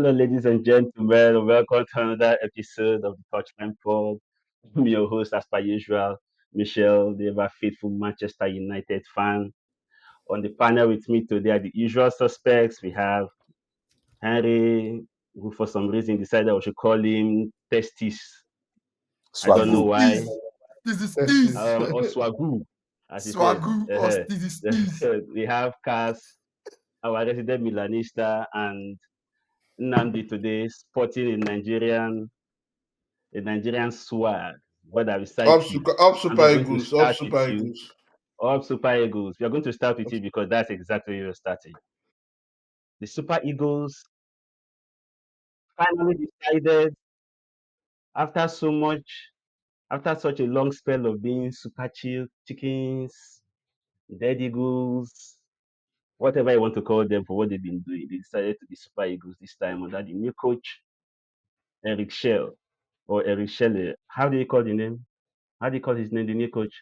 Hello, ladies and gentlemen. Welcome to another episode of the Touchline Pod. I'm your host, as per usual, Michelle, the ever faithful Manchester United fan. On the panel with me today are the usual suspects. We have Henry, who for some reason decided I should call him Testis. I don't know Swagoo. why. Steez. This is That's Steez. it. Or Swagu, as he said. Swagoo or Steezy Steez. We have Cass, our resident Milanista, and Nnamdi today, sporting a Nigerian swag. What are we psyche? Up And we're Super going to Eagles. Up start with Super you. Eagles. Up Super Eagles. We are going to start with you because that's exactly where you're starting. The Super Eagles finally decided after so much, after such a long spell of being super chill chickens, dead eagles, whatever you want to call them for what they've been doing, they decided to be Super Eagles this time under the new coach, Eric Chelle or Eric Chelle. How do you call the name? How do you call his name, the new coach?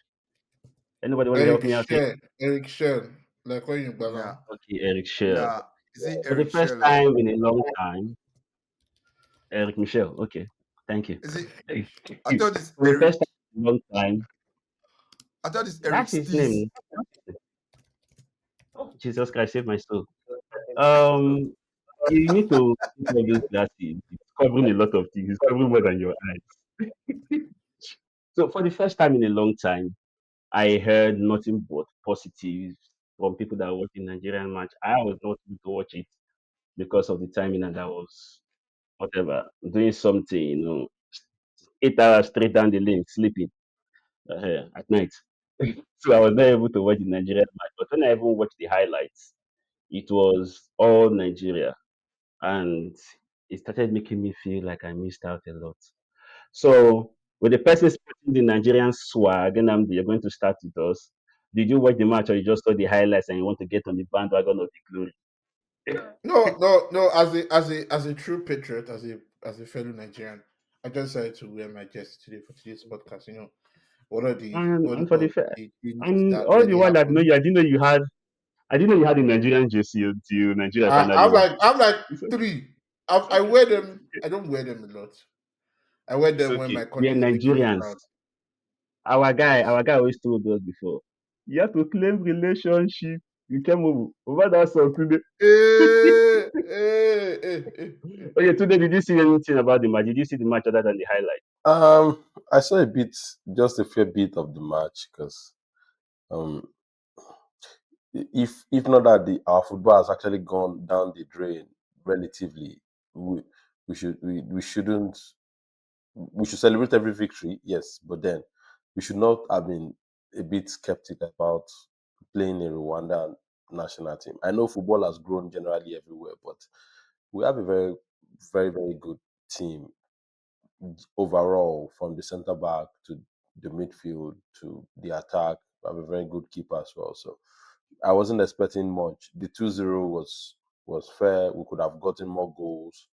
Anybody want to help Eric me out here? Shen. Eric Shen. Like when you Yeah. balance. Okay, Eric Chelle. Nah. Is it For the Eric first Chelle? time in a long time, Eric Michel. Okay, thank you. Is it? I thought it's For the Eric. first time in a long time, I thought it's Eric that's his Steez. name. Oh, Jesus Christ, save my soul. Um, you need to put on those glasses. It's covering a lot of things. It's covering more than your eyes. So for the first time in a long time, I heard nothing but positives from people that watch the Nigerian match. I was not able to watch it because of the timing, and I was whatever doing something, 8 hours straight down the lane, sleeping at night. So I was not able to watch the Nigerian match. But when I even watched the highlights, it was all Nigeria, and it started making me feel like I missed out a lot. So with the person sporting the Nigerian swag, and you're going to start with us. Did you watch the match, or you just saw the highlights and you want to get on the bandwagon of the glory? No. As a true patriot, as a fellow Nigerian, I just decided to wear my jersey today for today's podcast. What are the And, what do and you for call the it? fair, The things and that all the really while I know happened? you, I didn't know you had a Nigerian jersey until Nigeria I, finally I'm won. like I'm like It's, three. I wear them. I don't wear them a lot. I wear it's them when okay. my We are country is making me Nigerians. proud. Our guy always told us before. You have to claim relationship. You came over that song today. Okay, today did you see anything about the match? Did you see the match other than the highlight? Eh. I saw just a fair bit of the match because um, if not that our football has actually gone down the drain relatively, we shouldn't we should celebrate every victory, yes, but then we should not have been a bit skeptic about playing a Rwanda national team. I know football has grown generally everywhere, but we have a very, very, very good team overall, from the centre back to the midfield to the attack. We have a very good keeper as well. So I wasn't expecting much. The 2-0 was fair. We could have gotten more goals,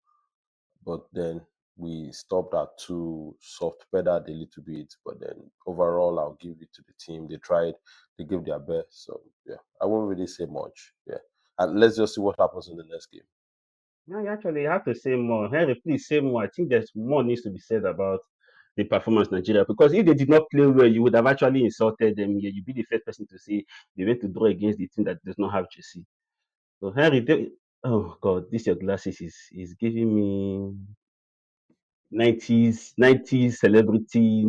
but then we stopped at two, soft pedaled a little bit. But then overall, I'll give it to the team. They tried, they gave their best. So yeah, I won't really say much. Yeah, and let's just see what happens in the next game. No, you actually have to say more. Henry, please say more. I think there's more needs to be said about the performance Nigeria, because if they did not play well, you would have actually insulted them. Yeah, you'd be the first person to say they went to draw against the team that does not have JC. So Henry, oh God, this your glasses is giving me 90s celebrity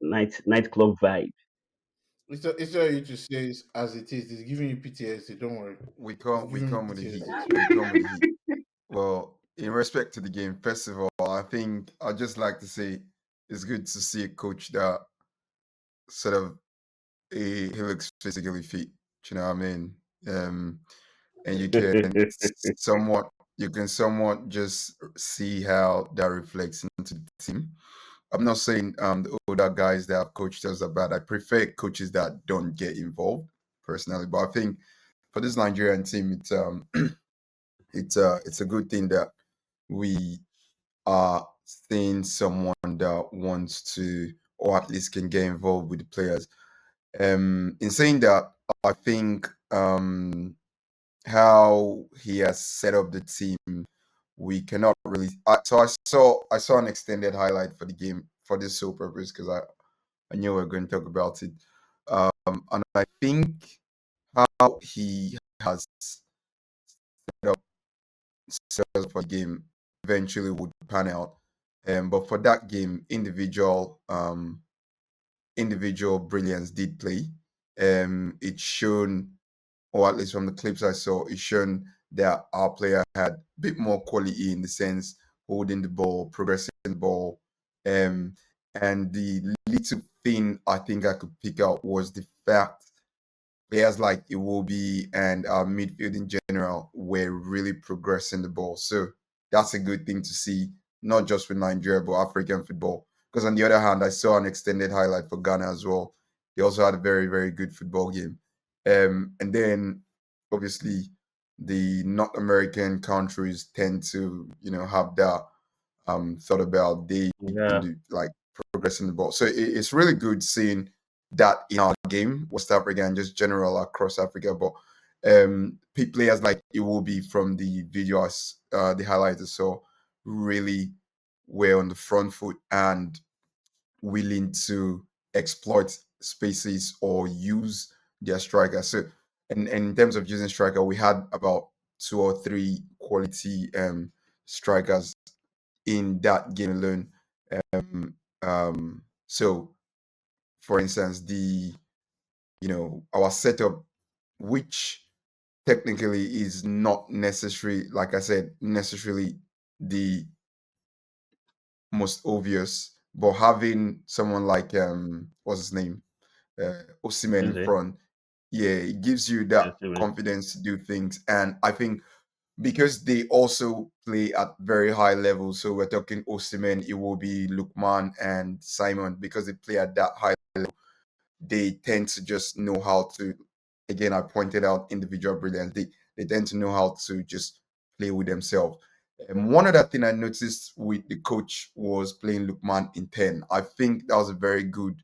nightclub vibe. It's not you to say it as it is. It's giving you PTSD. Don't worry. We It's come. We giving you come with the heat. PTSD We today. come with the heat. Well, in respect to the game, first of all, I think I'd just like to say it's good to see a coach that sort of he looks physically fit. Do you know what I mean? And you can somewhat just see how that reflects into the team. I'm not saying the older guys that have coached us are bad. I prefer coaches that don't get involved personally, but I think for this Nigerian team, it's a good thing that we are seeing someone that wants to, or at least can get involved with the players. In saying that, I think how he has set up the team we cannot really. So I saw an extended highlight for the game for this sole purpose because I knew we were going to talk about it. And I think how he has set up sales for the game eventually would pan out. But for that game, individual brilliance did play. It's shown, or at least from the clips I saw, it's shown that our player had a bit more quality in the sense holding the ball, progressing the ball. And the little thing I think I could pick out was the fact players like Iwobi and our midfield in general were really progressing the ball. So that's a good thing to see, not just with Nigeria, but African football. Because on the other hand, I saw an extended highlight for Ghana as well. They also had a very, very good football game. And then obviously the North American countries tend to, have that thought about they Yeah. into like progressing the ball. So it's really good seeing that in our game, West Africa and just general across Africa. But players like it will be from the videos, the highlights I saw, really were on the front foot and willing to exploit spaces or use their striker. So, and in terms of using striker, we had about 2 or 3 quality strikers in that game alone. So, for instance, our setup, which technically is not necessary, like I said, necessarily the most obvious, but having someone like what's his name, Osimhen in Is it? front, yeah, it gives you Yes, that it is. confidence to do things, and I think because they also play at very high levels. So we're talking Osimhen, Iwobi, Lukman, and Simon. Because they play at that high level, they tend to just know how to. Again, I pointed out individual brilliance. They tend to know how to just play with themselves. And one other thing I noticed with the coach was playing Lukman in 10. I think that was a very good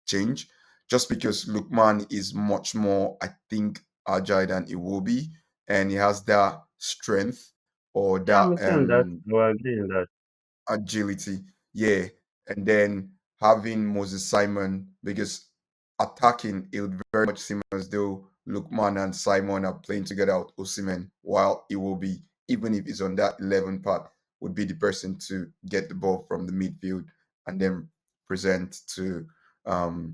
change, just because Lukman is much more, I think, agile than Iwobi, and he has that strength or Yeah, I'm that with you on that. I will agree on that. agility. Yeah. And then having Moses Simon, because attacking, it would very much seem as though Lukman and Simon are playing together with Osimhen, while it will be, even if it's on that 11 part, would be the person to get the ball from the midfield and then present to um,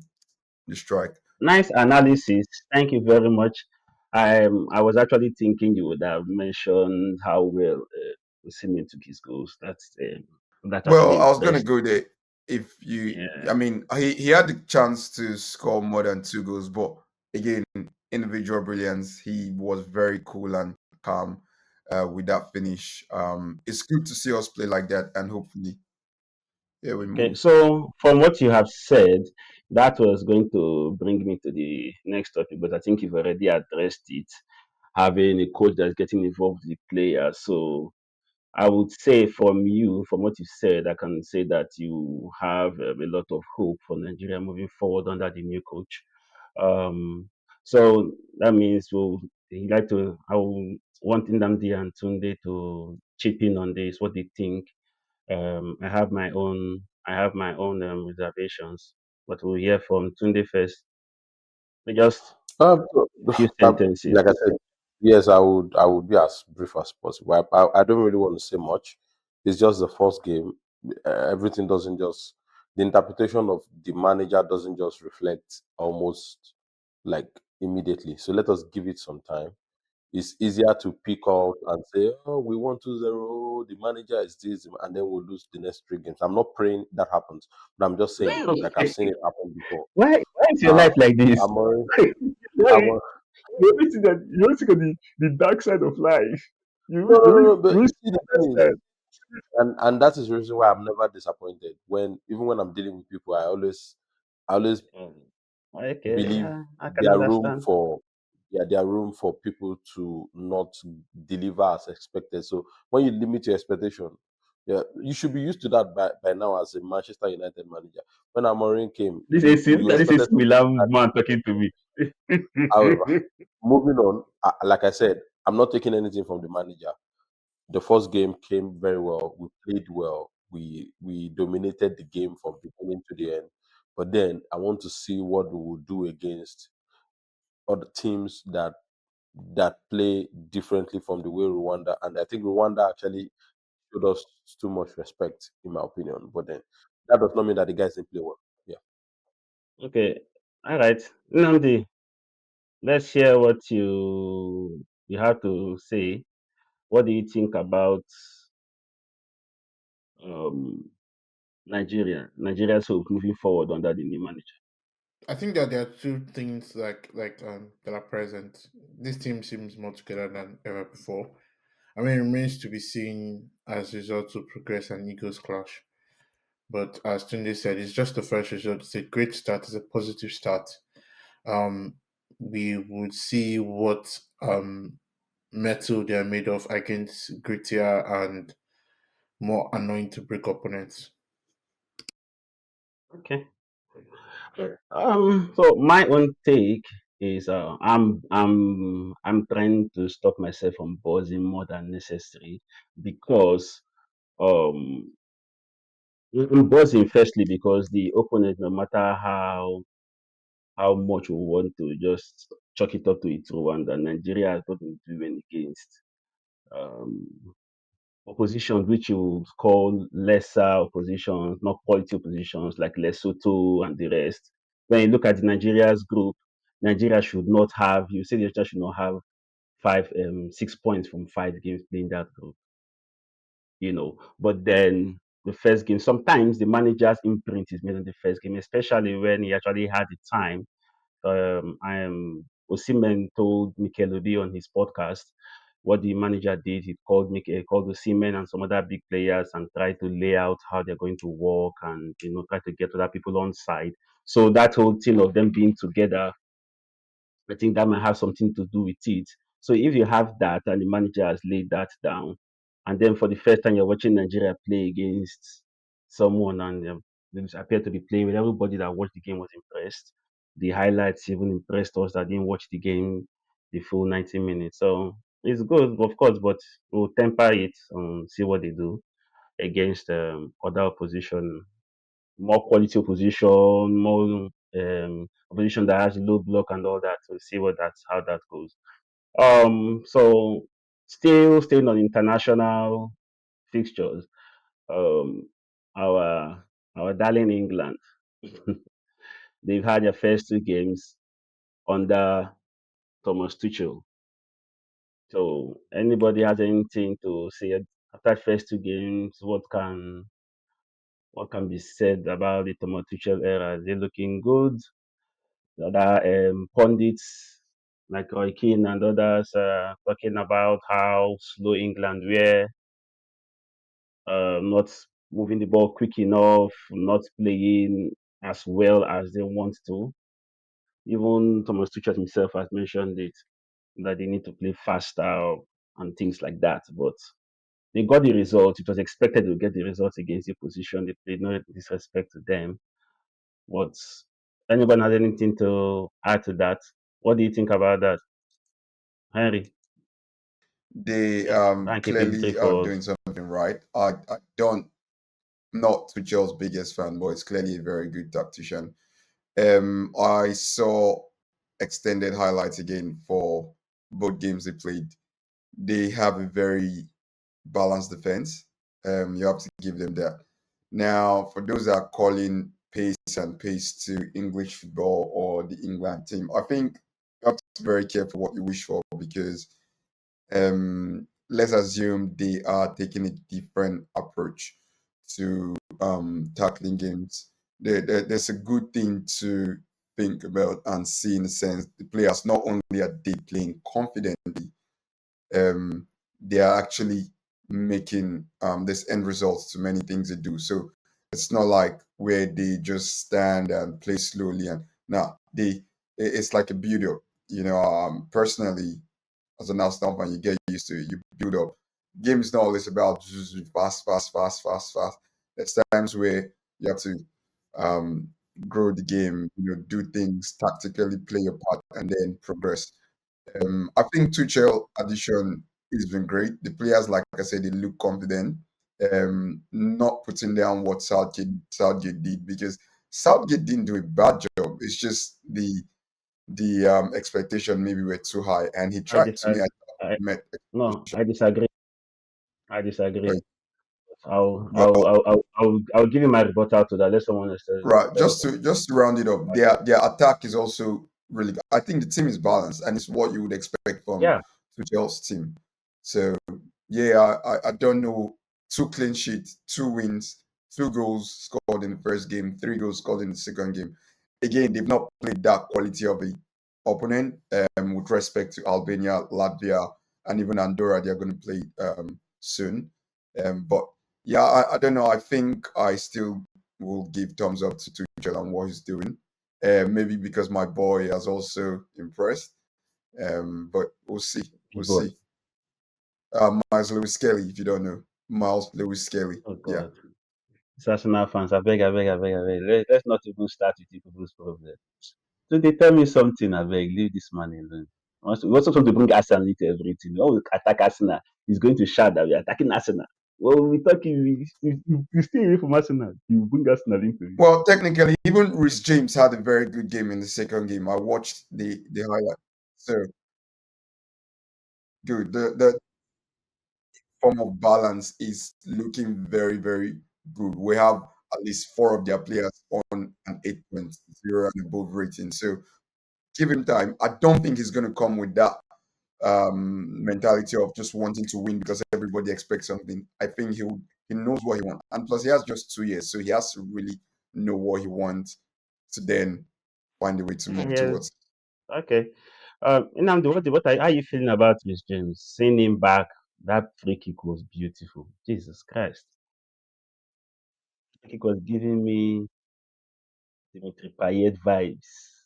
the strike. Nice analysis. Thank you very much. I was actually thinking you would have mentioned how well Osimhen took his goals. That Well, actually I was gonna impressed. go there. If you, Yeah. I mean, he had the chance to score more than 2 goals, but again, individual brilliance. He was very cool and calm with that finish. It's good to see us play like that, and hopefully, yeah, we Okay. move. So from what you have said, that was going to bring me to the next topic, but I think you've already addressed it. Having a coach that's getting involved with the players. So I would say from you, from what you said, I can say that you have a lot of hope for Nigeria moving forward under the new coach. Um, so that means you like to. I will want Ndamdi and Tunde to chip in on this. What they think. I have my own. I have my own reservations, but we'll hear from Tunde first. So just So, a few sentences. like I said, yes, I would be as brief as possible. I don't really want to say much. It's just the first game. Everything doesn't just the interpretation of the manager doesn't just reflect almost like immediately. So let us give it some time. It's easier to pick out and say, "Oh, we won 2-0. The manager is this," and then we'll lose the next 3 games. I'm not praying that happens, but I'm just saying, like I've seen it happen before. Why is your Uh, life like this? Amorim, Why Amorim, you always see that you always see the dark side of life. no, no, no, no. You But always you see see, the the best thing is, side. and that is the reason why I'm never disappointed. Even when I'm dealing with people, I always Okay, believe yeah, I can there room understand. for there room for people to not deliver as expected. So when you limit your expectation, yeah, you should be used to that by now as a Manchester United manager. When Amorim came, you This is expected something Milan different. man talking to me. However, moving on, like I said, I'm not taking anything from the manager. The first game came very well. We played well. We dominated the game from beginning to the end. But then I want to see what we will do against other teams that play differently from the way Rwanda. And I think Rwanda actually showed us too much respect, in my opinion. But then that does not mean that the guys didn't play well. Yeah. Okay. All right. Nnamdi, let's hear what you have to say. What do you think about um, Nigeria's hope moving forward under the new manager? I think that there are two things that are present. This team seems more together than ever before. I mean, it remains to be seen as results will progress and egos clash. But as Tunde said, it's just the first result. It's a great start. It's a positive start. Um, we would see what metal they are made of against grittier and more annoying to break opponents. Okay. So my own take is I'm trying to stop myself from buzzing more than necessary because um I'm buzzing firstly because the opponent, no matter how much we want to just chuck it up to its Rwanda, Nigeria has nothing to win against um oppositions which you would call lesser oppositions, not quality oppositions like Lesotho and the rest. When you look at Nigeria's group, Nigeria should not have, you say Nigeria should not have 6 points from 5 games playing that group, But then the first game, sometimes the manager's imprint is made on the first game, especially when he actually had the time. Osimhen told Mikel Obi on his podcast what the manager did. He called Osimhen and some other big players and tried to lay out how they're going to work and try to get other people on side. So that whole thing of them being together, I think that might have something to do with it. So if you have that and the manager has laid that down, and then for the first time you're watching Nigeria play against someone and they appear to be playing with everybody that watched the game was impressed. The highlights even impressed us that didn't watch the game the full 90 minutes. So it's good, of course, but we'll temper it and see what they do against other opposition, more quality opposition, more opposition that has low block and all that. We'll see how that goes. So still staying on international fixtures. Um, our our darling England, they've had their first 2 games under Thomas Tuchel. So anybody has anything to say after first 2 games? What can be said about the Thomas Tuchel era? Is it looking good? The other pundits like Roy Keane and others talking about how slow England were, not moving the ball quick enough, not playing as well as they want to. Even Thomas Tuchel himself has mentioned it that they need to play faster and things like that. But they got the result. It was expected to get the results against the opposition. They played no disrespect to them. But anyone has anything to add to that? What do you think about that, Henry? They Yeah, try and keep it clearly brief are for doing us. something right. I don't not Tuchel's biggest fan, but he's clearly a very good tactician. I saw extended highlights again for both games they played. They have a very balanced defense. You have to give them that. Now, for those that are calling pace and pace to English football or the England team, I think you have to be very careful what you wish for because let's assume they are taking a different approach to tackling games. There's a good thing to think about and see in the sense the players not only are they playing confidently, um, they are actually making this end results to many things they do. So it's not like where they just stand and play slowly and now it's like a build up. Personally, as an Arsenal fan, you get used to it. You build up. Game is not always about fast, fast, fast, fast, fast. There's times where you have to um, grow the game, do things tactically, play your part, and then progress. I think Tuchel addition he's been great. The players, like I said, they look confident. Not putting down what Southgate did, because Southgate didn't do a bad job. It's just the expectation maybe were too high, and he I tried to me. disagree. I I, met no, I disagree. I right. disagree. I'll give you my rebuttal to that. Let someone else Right. tell Just to round it up, their attack is also really good. I think the team is balanced, and it's what you would expect from Yeah, Tuchel's team. So yeah, I don't know. Two clean sheets, two wins, two goals scored in the first game, three goals scored in the second game. Again, they've not played that quality of a opponent. With respect to Albania, Latvia, and even Andorra, they're going to play soon. But yeah, I don't know. I think I still will give thumbs up to Tuchel and what he's doing. Maybe because my boy has also impressed. But we'll see. We'll big boy. see. Miles Lewis Skelly, if you don't know. Miles Lewis Skelly. Oh Yeah. God. It's Arsenal fans, I beg. Let's not even start with the people's problem. So they tell me something, I beg, leave this man alone. We also want to bring Arsenal into everything. When we attack Arsenal, he's going to shout that we're attacking Arsenal. Well, we talking, we stay away from Arsenal. You bring Arsenal into it. Well, technically, even Rhys James had a very good game in the second game. I watched the highlight. So good. The form of balance is looking very, very good. We have at least four of their players on an 8.0 and above rating. So give him time. I don't think he's going to come with that mentality of just wanting to win because everybody expects something. I think he knows what he wants, and plus he has just 2 years, so he has to really know what he wants to then find a way to move Yes, towards. okay. Nnamdi, how are you feeling about Miss James? Seeing him back, that free kick was beautiful. Jesus Christ. Free kick was giving me Dimitri Payet vibes.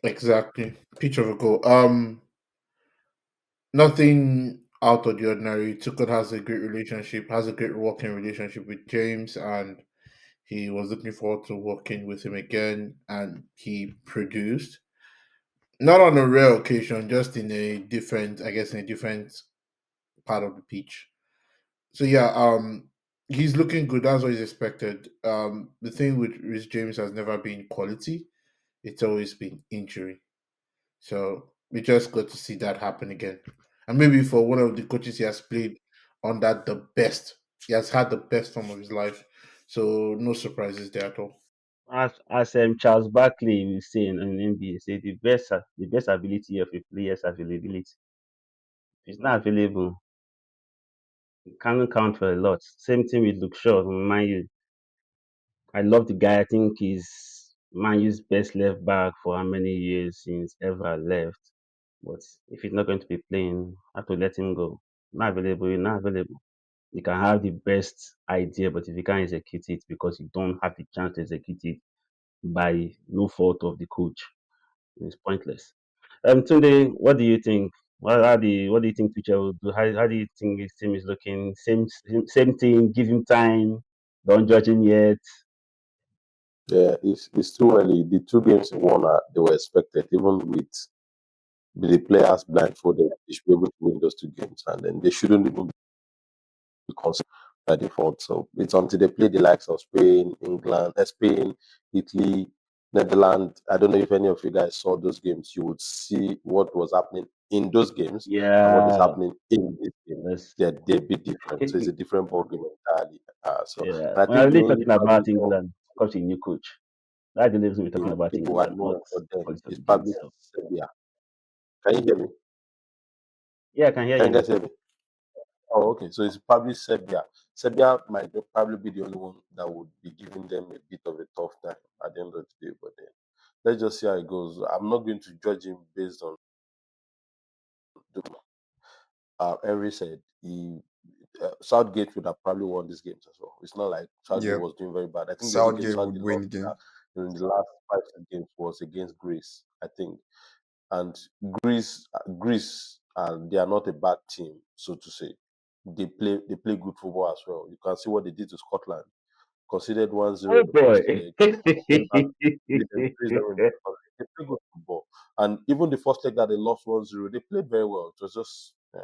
Exactly. Pitch of a goal. Nothing out of the ordinary. Tuchel has a great working relationship with James, and he was looking forward to working with him again, and he produced. Not on a rare occasion, just in a different, I guess, in a different part of the pitch. So yeah, he's looking good. That's what he's expected. The thing with Rhys James has never been quality; it's always been injury. So we just got to see that happen again. And maybe for one of the coaches he has played on that the best. He has had the best form of his life. So no surprises there at all. As Charles Barkley will say in NBA, say the best ability of a player's availability. If it's not available, you can't count for a lot. Same thing with Luke Shaw, Man U. I love the guy. I think he's Man U's best left back for how many years since ever left. But if he's not going to be playing, I have to let him go. Not available, you're not available. You can have the best idea, but if you can't execute it because you don't have the chance to execute it by no fault of the coach, it's pointless. Tunde, what do you think? What do you think Tuchel will do? How do you think his team is looking? Same thing. Give him time. Don't judge him yet. Yeah, it's too early. The two games he won, they were expected, even with the players blindfolded. They should be able to win those two games, and then they shouldn't even be considered by default. So it's until they play the likes of Spain, England, Spain, Italy, Netherlands. I don't know if any of you guys saw those games. You would see what was happening in those games and what is Yeah, happening in this game. that's They're a bit different. So it's a different ball game entirely. So, yeah. and I When I think the really only talking probably about England, comes a new coach. That's the reason we're talking about people at England, the not moment for them quality of is the game probably itself. Serbia. Can you hear me? Yeah, I can hear Can you you now. guys hear me? Oh, okay. So it's probably Serbia. Serbia might probably be the only one that would be giving them a bit of a tough time at the end of the day. But then let's just see how it goes. I'm not going to judge him based on the Henry said. He Southgate would have probably won these games as well. It's not like Southgate Yeah. was doing very bad. I think the only game Southgate would Southgate win lost again. in the last 5 6 games was against Greece, I think. And Greece, they are not a bad team, so to say. They play good football as well. You can see what they did to Scotland. Considered 1-0 Oh in the boy. first leg, came back, they embraced them in the second leg. They play good football. And even the first leg that they lost 1-0, they played very well. It was just, yeah.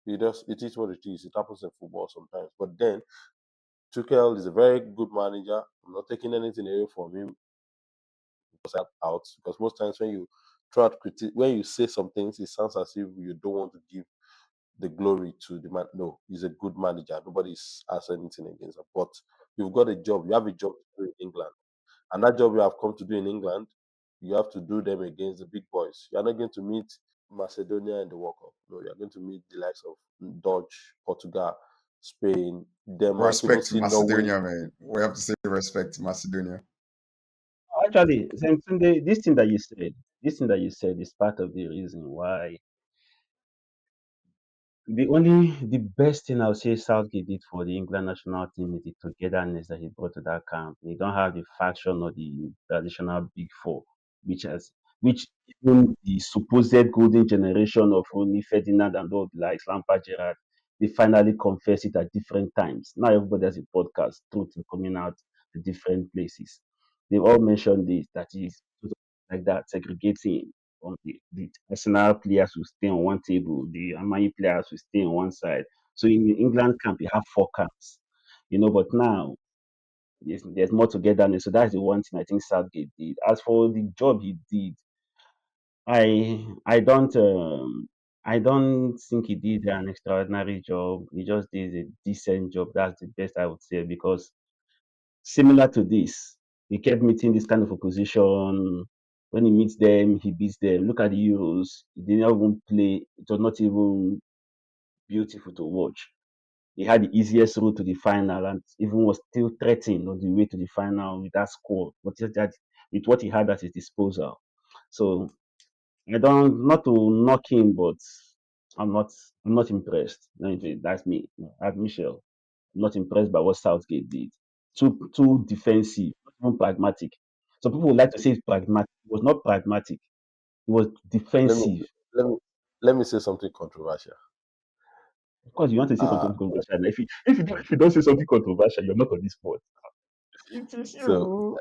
It is what it is. It happens in football sometimes. But then Tuchel is a very good manager. I'm not taking anything away from him out because most times when you when you say some things, it sounds as if you don't want to give the glory to the man. No, he's a good manager. Nobody's has anything against him. But you've got a job. You have a job to do in England, and that job you have come to do in England, you have to do them against the big boys. You're not going to meet Macedonia in the World Cup. No, you're going to meet the likes of Dutch, Portugal, Spain, Denmark, even Respect to see Norway. Macedonia, man. We have to say respect to Macedonia. Actually, Tunde, this thing that you said is part of the reason why the best thing I would say Southgate did for the England national team is the togetherness that he brought to that camp. You don't have the faction or the traditional big four, which even the supposed golden generation of Rooney, Ferdinand, and all the likes, Lampard, Gerrard, they finally confess it at different times. Now everybody has a podcast, truth is coming out to different places. They've all mentioned this, that is like that, segregating on the Arsenal players will stay on one table, the Amani players will stay on one side. So in the England camp, you have four camps, but now there's more togetherness. So that's the one thing I think Southgate did. As for the job he did, I don't think he did an extraordinary job. He just did a decent job. That's the best I would say because similar to this, he kept meeting this kind of opposition. When he meets them, he beats them. Look at the Euros. He didn't even play. It was not even beautiful to watch. He had the easiest route to the final and even was still threatened on the way to the final with that score. But just that with what he had at his disposal. So I don't not to knock him, but I'm not I'm not impressed. That's me. That's Michelle. I'm not impressed by what Southgate did. Too defensive, not even pragmatic. Some people would like to say it's pragmatic. It was not pragmatic. It was Let me defensive. let me let me say something controversial. Of course, you want to say Uh something controversial. Now, if you don't say something controversial, you're not on this spot. It is so you.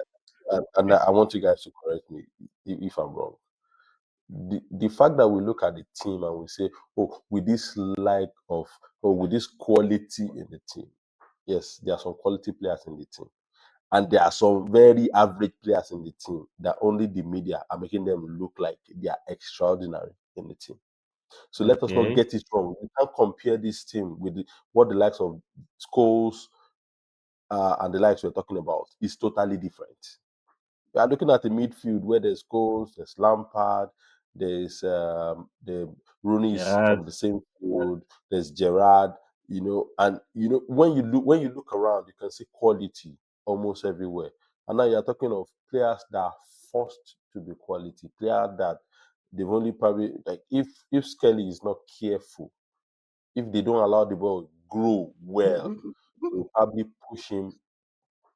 and I want you guys to correct me if I'm wrong. The fact that we look at the team and we say, oh, with this lack of or with this quality in the team, yes, there are some quality players in the team. And there are some very average players in the team that only the media are making them look like they are extraordinary in the team. So let us not Okay. get it wrong. We can't compare this team with what the likes of Scholes and the likes we're talking about. Is totally different. We are looking at the midfield where there's Scholes, there's Lampard, there's the Rooney's Gerard. on the same field, there's Gerard, and when you look around, you can see quality almost everywhere. And now you're talking of players that are forced to be quality, players that they've only probably like if Skelly is not careful, if they don't allow the ball grow well, they'll probably push him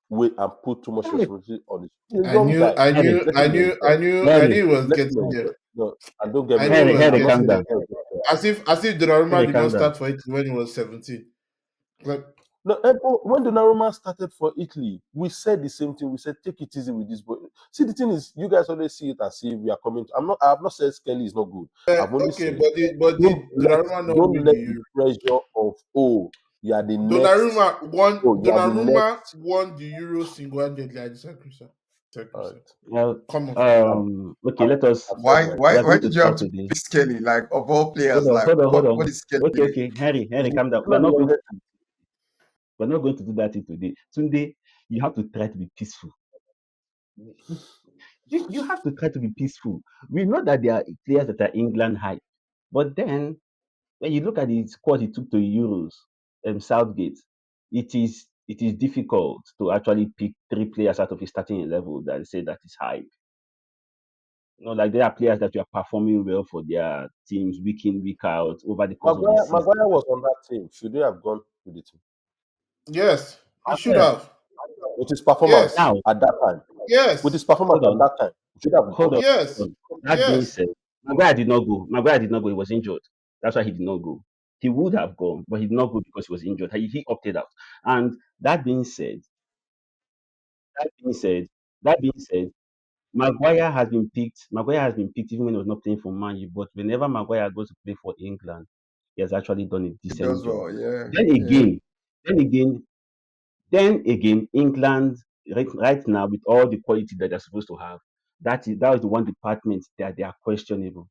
wait and put too much Harry, responsibility on it. He's a I young knew, guy. I Harry, knew, Let I him knew, enjoy. I knew, I knew Harry, it was Let him getting there. enjoy. No, and don't get I me knew wrong. it Harry, was Harry, I'm not calm getting saying there. down. Skelly is not fair. As if Donnarumma Harry, did calm not down. start for it when he was 17. Like, No, when Donnarumma started for Italy, we said the same thing. We said take it easy with this boy. See, the thing is, you guys always see it as if we are coming. I have not said Skelly is not good. I've only okay, said but did don't let Donnarumma not don't win the let the Euro? pressure of you are the next. Donnarumma won. Oh, you are the Donnarumma next. won the Euro single-handedly. I disagree, sir. Disagree, All sir. right. Well, Come on, sir. okay, let us. I've said Why my why We are why going to did you have start to today. pick Skelly? Like of all Hold players, on, like hold on, hold what on. is Skelly Okay, doing? okay, Harry, He's calm down. not the youngest. We're not going to do that thing today. Today, you have to try to be peaceful. You have to try to be peaceful. We know that there are players that are England high, but then when you look at the squad he took to Euros, Southgate, it is difficult to actually pick three players out of his starting level that say that is high. Like there are players that are performing well for their teams week in, week out over the course of the season. Maguire was on that team. Should they have gone with the team? Yes, he should Yes. have. With his performance Yes, Now, at that time. With his yes, performance hold at on, that time. Should have hold gone. on, yes, hold on. That being yes. said, Maguire did not go. Maguire did not go. He was injured. That's why he did not go. He would have gone, but he did not go because he was injured. He opted out. And that being said, that being said, that being said, Maguire has been picked. Maguire has been picked even when he was not playing for Man U. But whenever Maguire goes to play for England, he has actually done a He decent does job. well. Yeah, Then yeah. again, then again, then again, England right now with all the quality that they're supposed to have, that is the one department that they are questionable.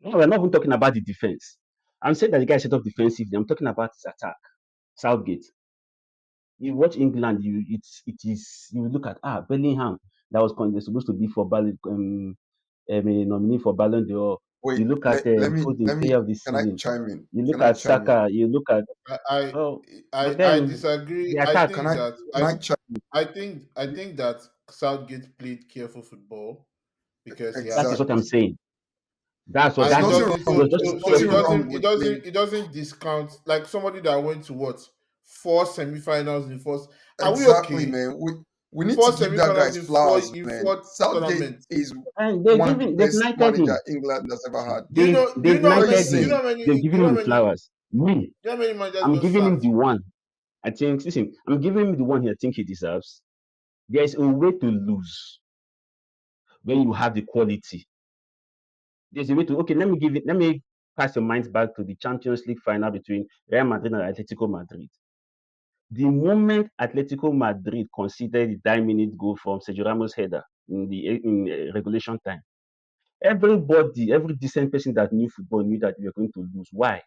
No, we're not even talking about the defense. I'm saying that the guy set up defensively. I'm talking about his attack. Southgate. You watch England, it is you look at Bellingham that was supposed to be for a nominee for Ballon d'Or. Wait, You look at let Foden, me. player of the Can I season. chime in? You look Can I at chime in? Saka. You look at I I oh, but I then disagree. the I attack. Can think I? that Can I chime? I think that Southgate played careful football because he That has is what to. I'm Exactly. saying. That's what And There's it that nothing is. doesn't He wrong. was just There's too nothing careful. wrong with playing. it doesn't discount like somebody that went to what, four semifinals in first. Are we Exactly, okay? man. We need Four to give that semifinals guys in four flowers, in man. four Southgate tournaments. is And one of the they've best knighted manager him. England has ever had. They've What are you knighted Do you him. know saying? how many They've do given you know him how the many do flowers. Me, you know how many managers I'm got giving him sacked? the one. I think. Listen, I'm giving him the one I think he deserves. There is a way to lose when you have the quality. There's a way to okay. Let me pass your minds back to the Champions League final between Real Madrid and Atletico Madrid. The moment Atletico Madrid conceded the 9-minute goal from Sergio Ramos' header in regulation time, every decent person that knew football knew that we were going to lose. Why?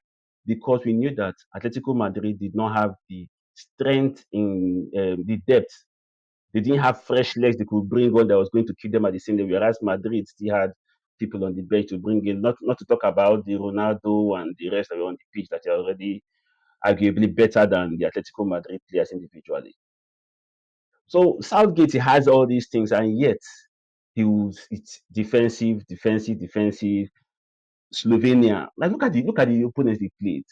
Because we knew that Atletico Madrid did not have the strength in the depth. They didn't have fresh legs they could bring on that was going to kill them at the same level. Whereas Madrid still had people on the bench to bring in. Not to talk about the Ronaldo and the rest that were on the pitch that are already arguably better than the Atletico Madrid players individually. So Southgate he has all these things, and yet it's defensive. Slovenia, like look at the opponents they played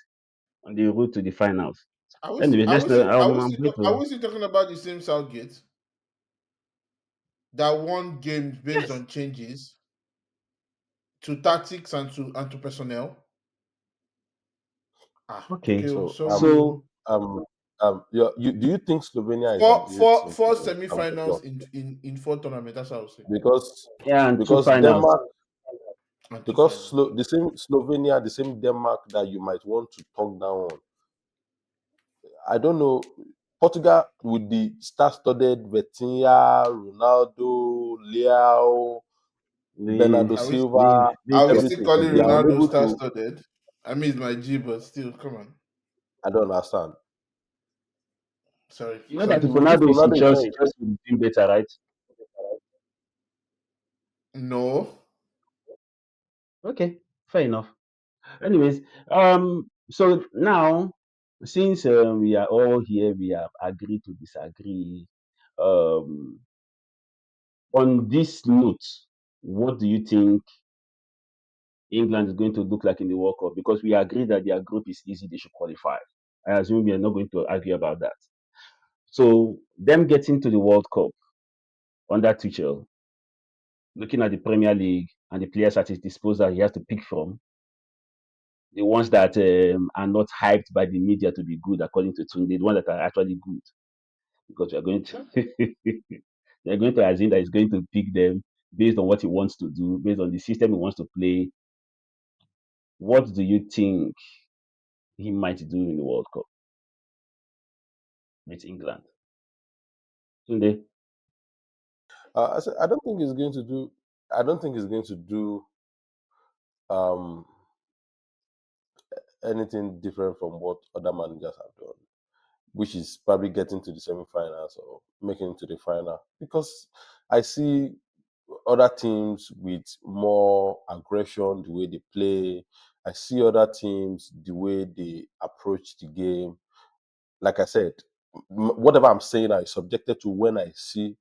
on the road to the finals. Anyway, I'm going Are to we still talking about the same Southgate that won games based yes. on changes to tactics and to personnel? Okay, Okay. So so do you think Slovenia is an elite team Four in terms of semi-finals club? in four tournaments. That's how I would say. Because yeah, and two because finals. Denmark And two because finals. the same Slovenia, the same Denmark that you might want to talk down on. I don't know. Portugal with the star-studded Vitinha, Ronaldo, Leao, Bernardo The Are we Silva, the are we still everything. calling They are Ronaldo unable to. star-studded? I mean, it's my G, but still, come on. I don't understand. Sorry, you know that sorry. if If Ronaldo is in Ronaldo is not, Chelsea, Chelsea will be doing better, right? No. Okay, fair enough. Anyways, so now since we are all here, we have agreed to disagree. Um, on this note, what do you think England is going to look like in the World Cup? Because we agree that their group is easy; they should qualify. I assume we are not going to argue about that. So them getting to the World Cup under Tuchel, looking at the Premier League and the players at his disposal, he has to pick from the ones that are not hyped by the media to be good, according to Tunde, the ones that are actually good. Because we are going to, they're going to assume that he's going to pick them based on what he wants to do, based on the system he wants to play. What do you think he might do in the World Cup with England? Tunde, I said, I don't think he's going to do. I don't think he's going to do um, anything different from what other managers have done, which is probably getting to the semi-finals or making it to the final. Because I see other teams with more aggression, the way they play. I see other teams the way they approach the game. Like I said, whatever I'm saying now is subjected to when I see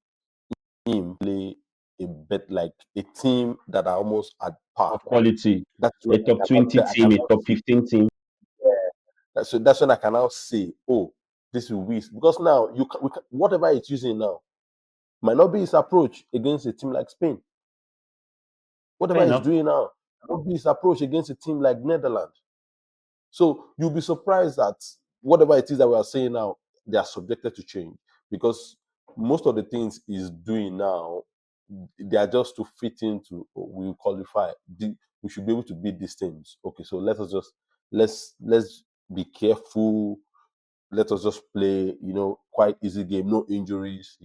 him play a bet like a team that are almost at par. of quality, That's when a top 20 I team, can a now top see. 15 team. So that's when I can now say, oh, this will be because now whatever it's using now might not be his approach against a team like Spain. Fair Whatever he's enough. doing now will be his approach against a team like Netherlands. So you'll be surprised that whatever it is that we are saying now, they are subjected to change because most of the things he's doing now, they are just to fit into we qualify. we should be able to beat these teams. Okay, so let's be careful. Let us just play, quite easy game, no injuries,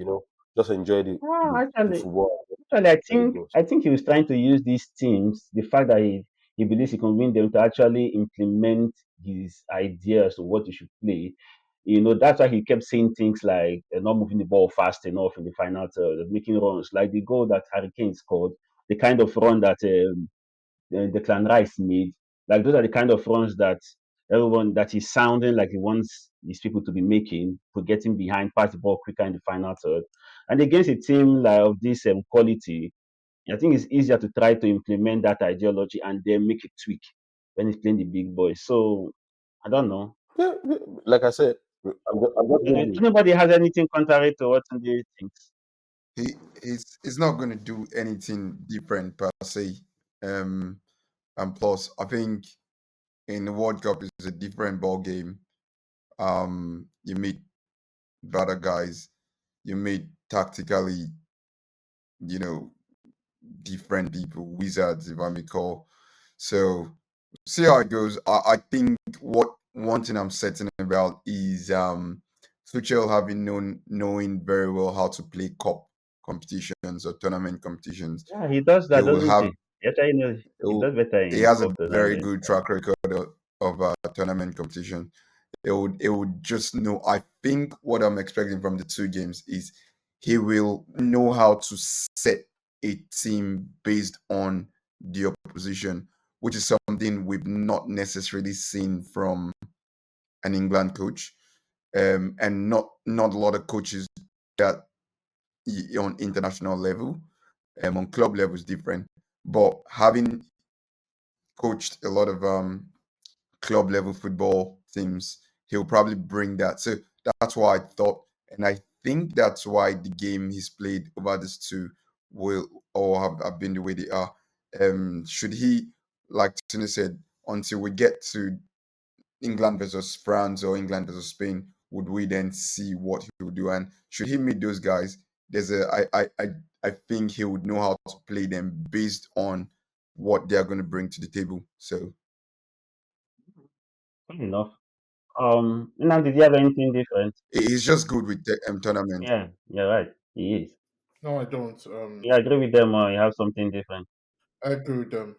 just enjoy the, Ah, the, the actually, football actually, I as it think goes. I think he was trying to use these teams, the fact that he believes he can win them to actually implement his ideas of what you should play. That's why he kept saying things like not moving the ball fast enough in the final third, making runs like the goal that Harry Kane scored, the kind of run that Declan Rice made. Like those are the kind of runs that everyone that is sounding like he wants these people to be making to get him behind, pass the ball quicker in the final third. And against a team like of this quality, I think it's easier to try to implement that ideology and then make a tweak when he's playing the big boys. So I don't know. Yeah, like I said, I'm just going If anybody has anything contrary to what Tunde thinks? He he's not going to do anything different per se. Um, and plus, I think in the World Cup it's a different ball game. You meet better guys. You meet tactically, you know, different people, wizards, if I may call. So see how it goes. I think what one thing I'm certain about is Tuchel having knowing very well how to play cup competitions or tournament competitions. Yeah, he does He that, will doesn't have he? Actually, he he'll, does better he in has a cup very tournament. good track record of tournament competition. It would just know. I think what I'm expecting from the two games is he will know how to set a team based on the opposition, which is something we've not necessarily seen from an England coach, and not a lot of coaches that on international level, on club level is different. But having coached a lot of club level football teams, he'll probably bring that. So that's why I thought, and I think that's why the game he's played over these two will or have been the way they are. Should he, like Tina said, until we get to England versus France or England versus Spain, would we then see what he will do? And should he meet those guys, there's I think he would know how to play them based on what they're going to bring to the table. So Fair enough. Now, did you have anything different? he's just good with tournament. Yeah, you're right. He is. No, I don't. Yeah, I agree with them. You have something different. I agree with them.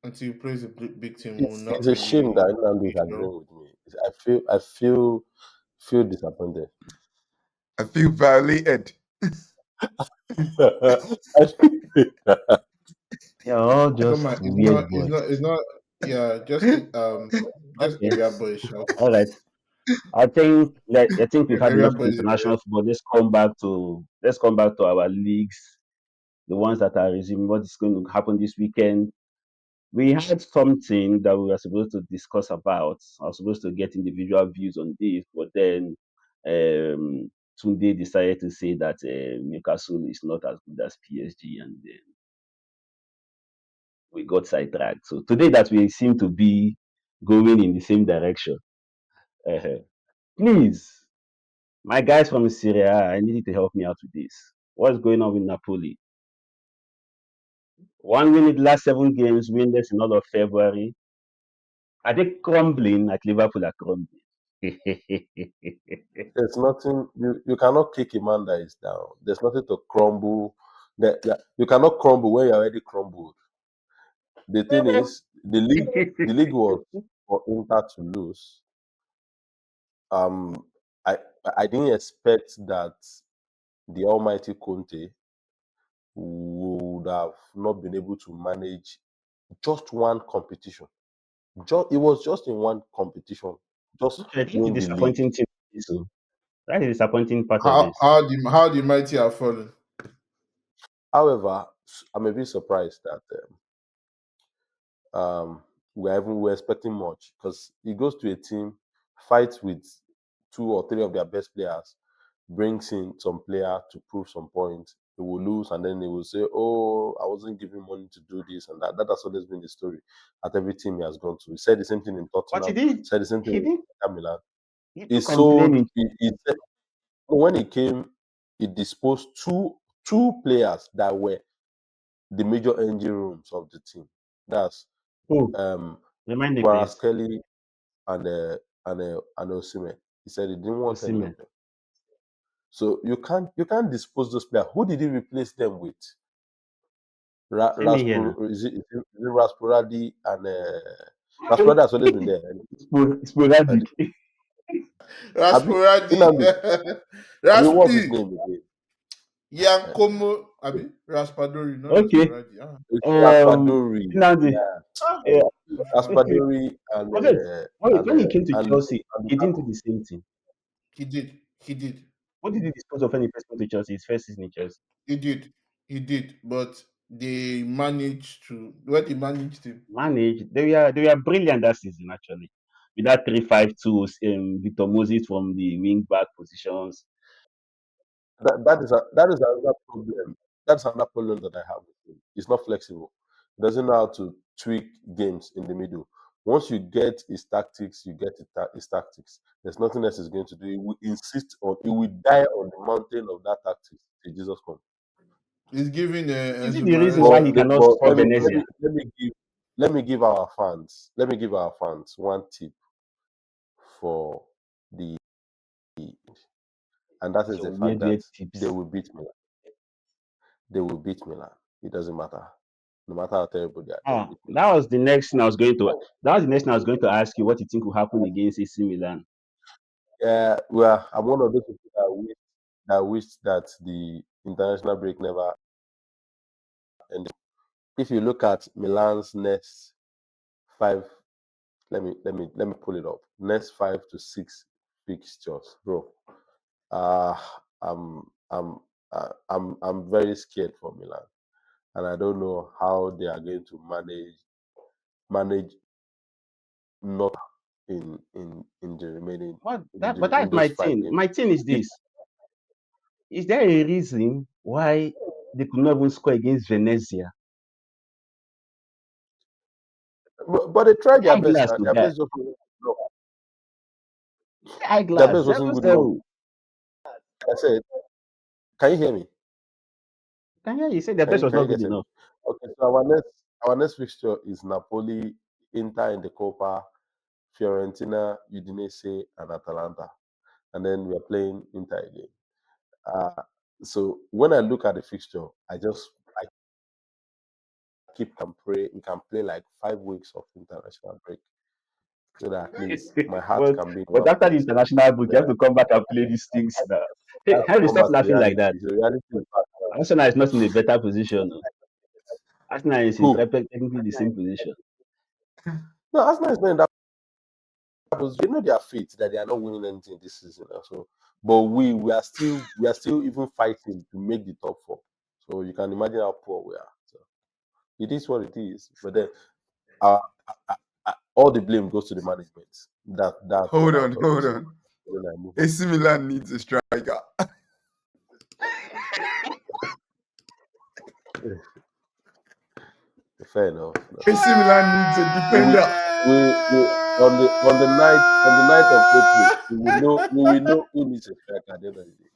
Until he plays a big team, will it's not a shame that really, Nnamdi is agreeing with me. I feel disappointed. I feel violated. I feel- You're all I don't just mind. It's not. weird It's boys. not. It's not. Yeah, just Okay, area boy shout. all right. I think we've had Area enough of boys. international football. Let's come back to our leagues, the ones that are resuming. What is going to happen this weekend? We had something that we were supposed to discuss about. I was supposed to get individual views on this, but then Tunde decided to say that Newcastle is not as good as PSG, and we got sidetracked. So today, that we seem to be going in the same direction. Uh, Please, my guys from Syria, I need you to help me out with this. What's going on with Napoli? One win in the last 7 games, winless in all of February. Are they crumbling like Liverpool are crumbling? There's nothing you cannot kick a man that is down. There's nothing to crumble. You cannot crumble when you're already crumbled. The thing is, the league was for Inter to lose. Um, I I didn't expect that the almighty Conte would have not been able to manage just one competition. It was just in one competition, just Okay, that's the win the league. disappointing thing. So that's the disappointing part of How this. how the how the mighty are fallen. However, I'm a bit surprised that we're expecting much because he goes to a team, fights with 2 or 3 of their best players, brings in some player to prove some points. He will lose and then he will say, "Oh, I wasn't given money to do this and that." That has always been the story at every team he has gone to. He said the same thing in But he Tottenham. did. Said the same thing He in did. Inter Milan. He He did sold. complaining. He said when he came, he disposed two players that were the major engine rooms of the team. That's Who? um Remind me, please. Kelly and Osimhen. He said he didn't want any Osimhen. of them. So you can't dispose those players. Who did he replace them with? Same here now. Is it Rasparadi and Rasparadi has always been there. And Sporadic. Abi Rasparadi. Nnamdi, what's his Raspi. name again? Yankomo. Abi. Raspadori, not Okay. Rasparadi. Ah. It's Um, Raspadori. Nandi. Yeah, Ah. Yeah. Raspadori Wait, when he came to and Chelsea, he didn't do Lukaku. the same thing. He did. He did. What did he dispose of when he first came to Chelsea? His first season in Chelsea. He did. He did. But they managed to. What they managed to. Managed. They were brilliant that season actually. With that 3-5-2, Victor Moses from the wing back positions. That is another problem. That's another problem that I have with him. He's not flexible. He doesn't know how to tweak games in the middle. Once you get his tactics, you get his tactics. There's nothing else he's going to do. He will insist on. He will die on the mountain of that tactics till Jesus comes. He's giving Is it Enzo the reason why he Maresca. cannot But score Venezia? let me give our fans one tip for the and that is So the fact that weird tips. they will beat Milan. They will beat Milan. It doesn't matter. No matter how terrible they are, they will beat Milan. That was the next thing I was going to. That was the next thing I was going to ask you. What you think will happen against AC Milan? Yeah, well, I'm one of those people that wish that the international break never ended. If you look at Milan's next 5, let me pull it up. Next 5 to 6 fixtures, bro. I'm I'm I'm very scared for Milan, and I don't know how they are going to manage not in the remaining But that's in my those 5 thing. games. My thing is this: is there a reason why they could not even score against Venezia? But they tried their best Eyeglass now. to Their that. best just wasn't good enough. Their Eyeglass best zero wasn't good enough. 0. I said, can you hear me? Can you hear you say the best was Can not you good guys hear me? enough? Okay, so our next fixture is Napoli, Inter in the Copa, Fiorentina, Udinese, and Atalanta, and then we are playing Inter again. Uh, so when I look at the fixture, I keep and pray we can play like 5 weeks of international break, so that at least my heart but can be in but one after the place. international break, you have Yeah, to come back and play these things now. I Hey, have how to you come stop back to laughing like reality. that? The reality is back now. Arsenal is not in a better position. Oh. Arsenal is in Who? technically the same position. No, Arsenal is not in that position. You know their fate that they are not winning anything this season. So, but we are still even fighting to make the top 4. So you can imagine how poor we are. So it is what it is. But then uh, all the blame goes to the management. That's what Hold I'll on, always hold say. on. Then I move on. AC Milan needs a striker. Fair enough. No. AC Milan needs a We, will- defender. we on the night of April, we will know who needs a striker at the end of the day.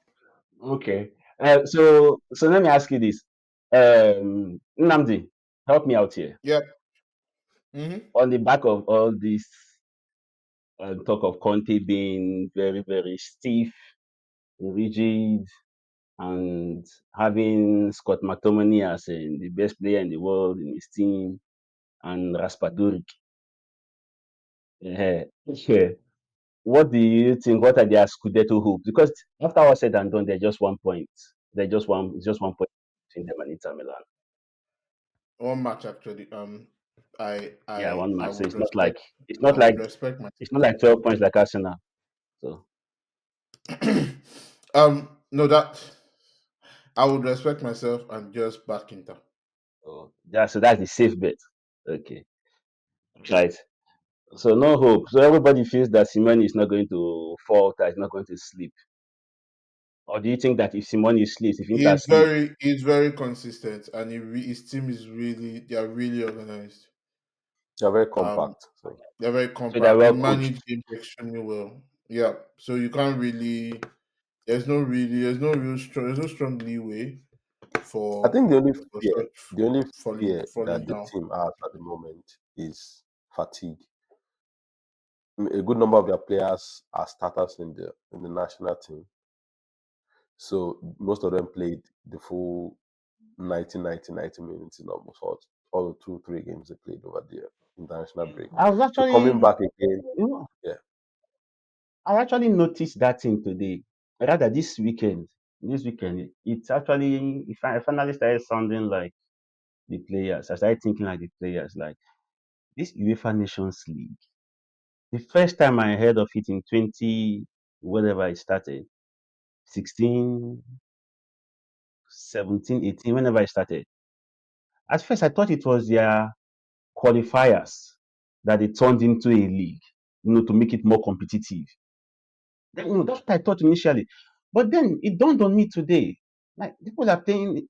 Okay. So let me ask you this. Nnamdi, help me out here. Yep. Mm-hmm. On the back of all this talk of Conte being very, very stiff, rigid, and having Scott McTominay as the best player in the world in his team, and Raspadori. Yeah. What do you think? What are their Scudetto hopes? Because after all said and done, they're just 1 point. It's just 1 point between them and Inter Milan. One match actually. Yeah, one I match. So would it's not respect. like it's I not would like respect it's not like 12 points like Arsenal. So my. No, that I would respect myself and just back Inter. that's the safe bet. Okay. Right. So no hope. So everybody feels that Simone is not going to falter, is not going to sleep. Or do you think that if Simone sleeps, if Inter sleep, He's very consistent, and his team is they are really organized. They are very Um, compact. So they're very so they're compact. They well coached? manage games extremely well. Yeah, so you can't really. There's no real strong leeway I think the only for fear, such the only falling fear falling that the down. team has at the moment is fatigue. A good number of their players are starters in the national team, so most of them played the full 90 minutes in almost all the 2 3 games they played over the international break. I was So coming actually, back again, you know, yeah, I actually noticed that thing today. Rather, this weekend. This weekend, it's actually, if I finally started sounding like the players. I started thinking like the players. Like this UEFA Nations League. The first time I heard of it in 20, whatever it started, 16, 17, 18, whenever I started. At first, I thought it was their qualifiers that they turned into a league, to make it more competitive. Then, that's what I thought initially. But then it dawned on me today. Like people are playing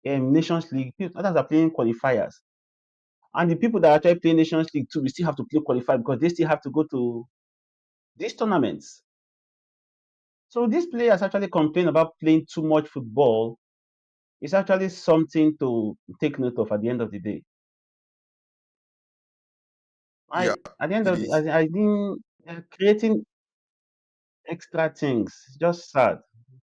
Nations League, others are playing qualifiers. And the people that are actually playing Nations League too, we still have to play qualify because they still have to go to these tournaments. So these players actually complain about playing too much football. It's actually something to take note of at the end of the day. Yeah, At the end it of is. I think creating extra things, just sad.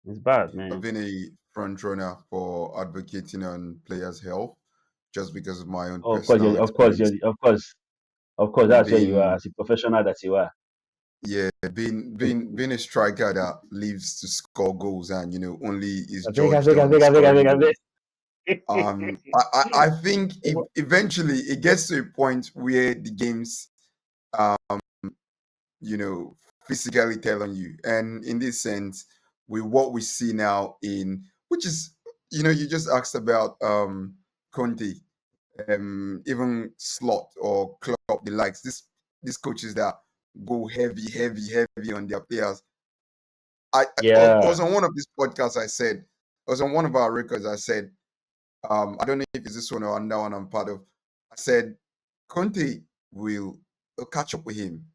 It's bad, I've man. been a front runner for advocating on players' health just because of my own Oh, personal experience of course, that's where you are being as a professional that you are. yeah, being a striker that lives to score goals and only is I beg, I judged beg, I on beg, I beg, I beg, scoring I goals. beg. I think eventually it gets to a point where the games um you know physically tell on you, and in this sense, with what we see now in which is you just asked about Conte, even Slot or Klopp, the likes these coaches that go heavy on their players. I was Yeah, on one of these podcasts. I was on one of our records. I said, I don't know if it's this one or another one I'm part of. I said, Conte will catch up with him.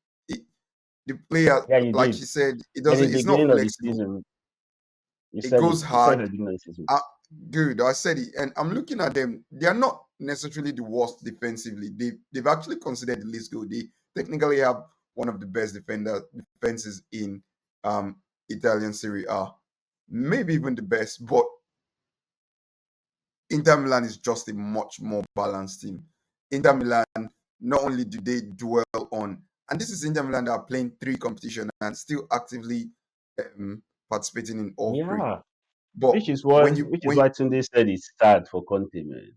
The player, yeah, you like did. he said, it At the doesn't. It's not beginning of the flexible. season, you It said goes it. You said it at hard. the beginning of the season. Uh, Good. I said it, and I'm looking at them. They are not necessarily the worst defensively. They've actually considered the least good. They technically have one of the best defenses in Italian Serie A, maybe even the best. But Inter Milan is just a much more balanced team. Inter Milan, not only do they dwell on, and this is Inter Milan that are playing three competition and still actively participating in all three. Yeah, But when you which is when why Tunde said it's sad for Conte, man.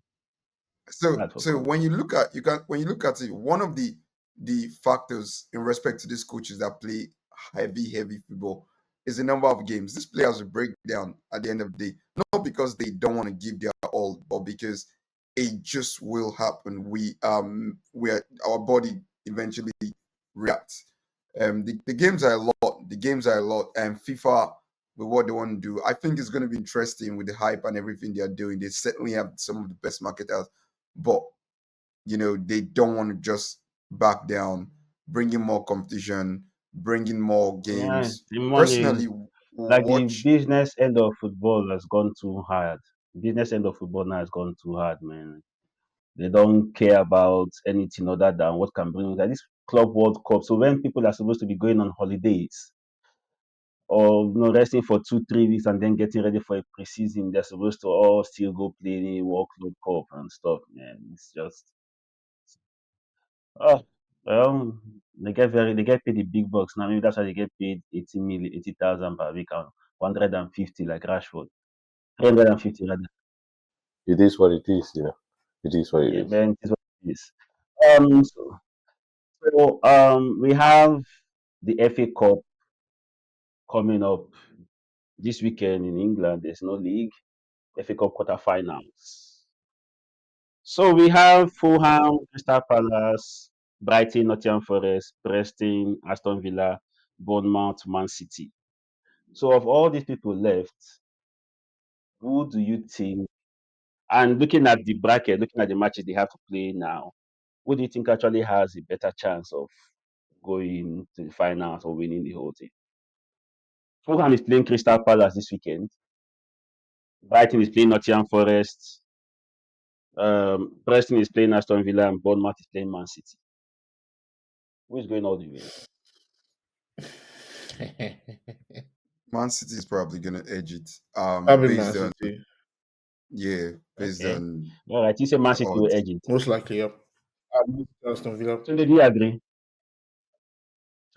Sad for so Conte. when you look at when you look at it, one of the factors in respect to these coaches that play heavy football is the number of games. These players will break down at the end of the day, not because they don't want to give their all, but because it just will happen. Our body eventually reacts. The games are a lot. The games are a lot, and FIFA with what they want to do, I think it's going to be interesting with the hype and everything they are doing. They certainly have some of the best marketers, but they don't want to just back down, bringing more competition, bringing more Yeah, games. the money, Personally, like the watch. business end of football has gone too hard. Business end of football now has gone too hard, man. They don't care about anything other than what can bring like this Club World Cup. So when people are supposed to be going on holidays or resting for 2 3 weeks and then getting ready for a preseason, they're supposed to all still go play the World Club Cup and stuff, man. It's just oh well, they get paid the big bucks now. Maybe that's why they get paid 80,000 per week and 150 like Rashford. 350 rather. it is what it is. It is what it Yeah, is. man, it is what it is. We have the FA Cup coming up this weekend in England. There's no league. FA Cup quarterfinals. So we have Fulham, Crystal Palace, Brighton, Nottingham Forest, Preston, Aston Villa, Bournemouth, Man City. So of all these people left, who do you think? And looking at the bracket, looking at the matches they have to play now, who do you think actually has a better chance of going to the finals or winning the whole thing? Fulham is playing Crystal Palace this weekend. Brighton is playing Nottingham Forest. Preston is playing Aston Villa, and Bournemouth is playing Man City. Who is going all the way? Man City is probably gonna edge it. I'll be Man Based on City. based Okay. on All right. You say Man the City will odds. edge it. Most likely, yep. Aston Villa. So did you agree?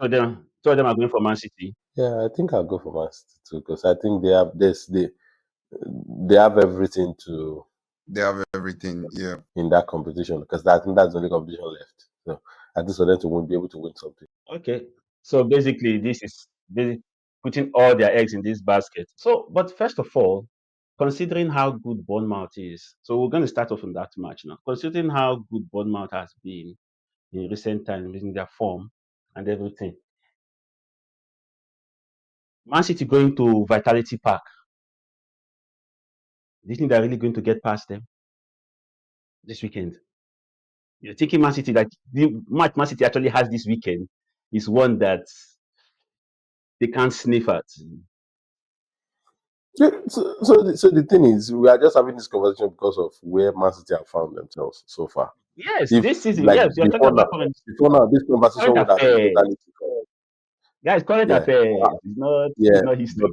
So them are going for Man City. Yeah, I think I'll go for Man City too because I think they have everything to They have everything. Yeah, in that competition because I think that's the only competition left. So at least for them to be able to win something. Okay. So basically, this is putting all their eggs in this basket. So, but first of all, considering how good Bournemouth is, so we're going to start off on that match now. Considering how good Bournemouth has been in recent times, in their form and everything, Man City going to Vitality Park. Do you think they're really going to get past them this weekend? You're thinking Man City, like the match Man City actually has this weekend is one that they can't sniff at. Yeah, so the thing is, we are just having this conversation because of where Man City have found themselves so far. Yes, If this season, like yes, you're talking about before now, this conversation current would have been affairs. totally different. Guys, current Yeah, affairs. yeah, It's not but history.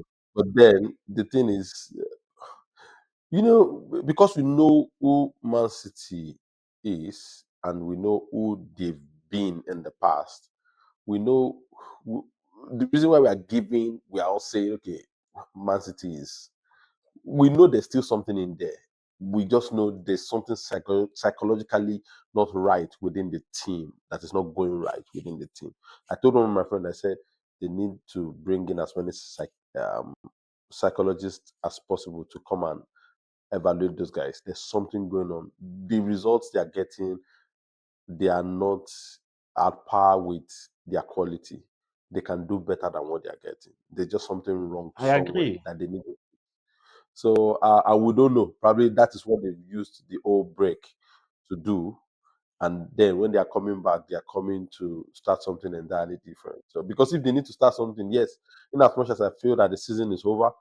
then the thing is, because we know who Man City is and we know who they've been in the past, we know who, the reason why we are all saying, okay, Man City is, we know there's still something in there. We just know there's something psychologically not right within the team that is not going right within the team. I told one of my friends, I said they need to bring in as many psychologists as possible to come and evaluate those guys. There's something going on. The results they are getting, they are not at par with their quality. They can do better than what they are getting. There's just something wrong I somewhere agree. that they need. So, and we don't know. Probably that is what they've used the old break to do. And then when they are coming back, they are coming to start something entirely different. So, because if they need to start something, yes, in as much as I feel that the season is over,